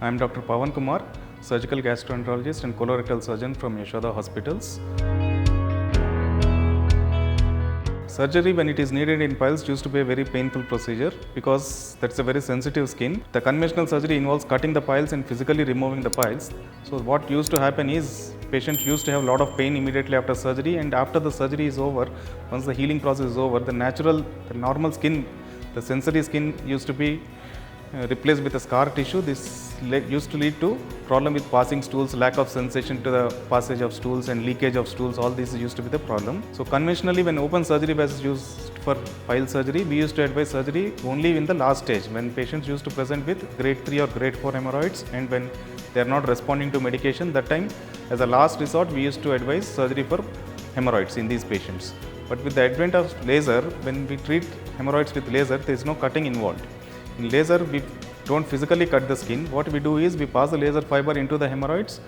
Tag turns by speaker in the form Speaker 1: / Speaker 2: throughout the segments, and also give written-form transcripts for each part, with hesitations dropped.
Speaker 1: I am Dr. Pavan Kumar, Surgical Gastroenterologist and Colorectal Surgeon from Yashoda Hospitals. Surgery, when it is needed in piles, used to be a very painful procedure because that's a very sensitive skin. The conventional surgery involves cutting the piles and physically removing the piles. So what used to happen is patient used to have a lot of pain immediately after surgery, and after the surgery is over, once the healing process is over, the normal skin, the sensory skin used to be replaced with a scar tissue. This used to lead to problem with passing stools, lack of sensation to the passage of stools and leakage of stools. All this used to be the problem. So conventionally, when open surgery was used for pile surgery, we used to advise surgery only in the last stage, when patients used to present with grade 3 or grade 4 hemorrhoids, and when they are not responding to medication, that time as a last resort we used to advise surgery for hemorrhoids in these patients. But with the advent of laser, when we treat hemorrhoids with laser, there is no cutting involved. In laser, we don't physically cut the skin. What we do is we pass the laser fiber into the hemorrhoids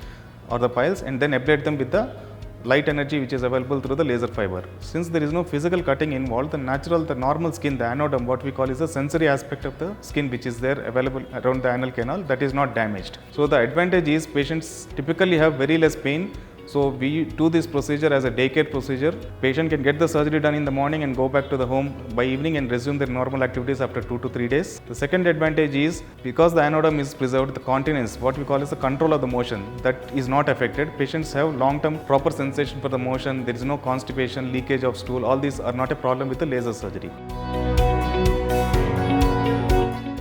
Speaker 1: or the piles and then ablate them with the light energy which is available through the laser fiber. Since there is no physical cutting involved, the normal skin, the anodome, what we call is the sensory aspect of the skin which is there available around the anal canal, that is not damaged. So the advantage is patients typically have very less pain. So we do this procedure as a daycare procedure. Patient can get the surgery done in the morning and go back to the home by evening and resume their normal activities after 2 to 3 days. The second advantage is because the anodome is preserved, the continence, what we call is the control of the motion, that is not affected. Patients have long-term proper sensation for the motion. There is no constipation, leakage of stool. All these are not a problem with the laser surgery.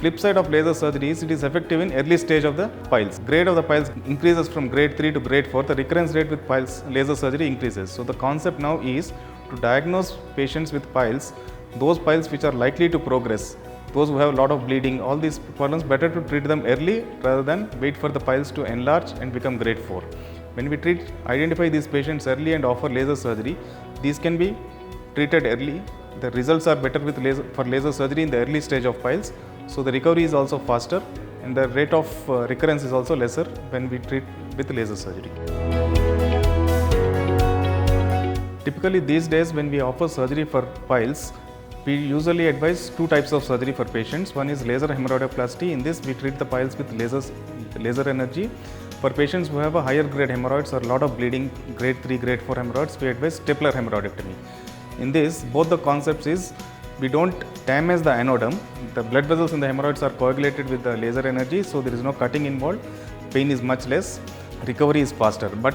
Speaker 1: Flip side of laser surgery is it is effective in early stage of the piles. Grade of the piles increases from grade 3 to grade 4. The recurrence rate with piles laser surgery increases. So the concept now is to diagnose patients with piles, those piles which are likely to progress, those who have a lot of bleeding, all these problems, better to treat them early rather than wait for the piles to enlarge and become grade 4. When we identify these patients early and offer laser surgery, these can be treated early. The results are better with laser surgery in the early stage of piles. So the recovery is also faster and the rate of recurrence is also lesser when we treat with laser surgery. Typically these days when we offer surgery for piles, we usually advise two types of surgery for patients. One is laser hemorrhoidoplasty. In this we treat the piles with laser energy. For patients who have a higher grade hemorrhoids or a lot of bleeding, grade 3, grade 4 hemorrhoids, we advise stapler hemorrhoidectomy. In this, both the concepts is we don't damage the anodome. The blood vessels in the hemorrhoids are coagulated with the laser energy, so there is no cutting involved. Pain is much less, recovery is faster. But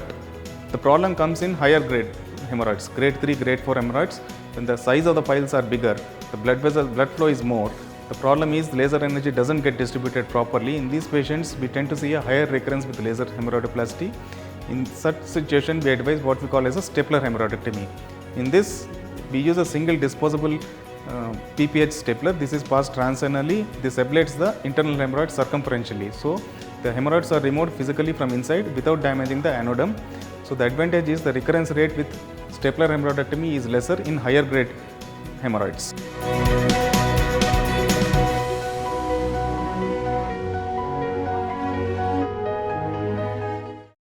Speaker 1: the problem comes in higher grade hemorrhoids, grade 3, grade 4 hemorrhoids. When the size of the piles are bigger, the blood flow is more. The problem is laser energy doesn't get distributed properly. In these patients, we tend to see a higher recurrence with laser hemorrhoidoplasty. In such situation, we advise what we call as a stapler hemorrhoidectomy. In this, we use a single disposable PPH stapler. This is passed transanally. This ablates the internal hemorrhoid circumferentially. So the hemorrhoids are removed physically from inside without damaging the anodome. So the advantage is the recurrence rate with stapler hemorrhoidectomy is lesser in higher grade hemorrhoids.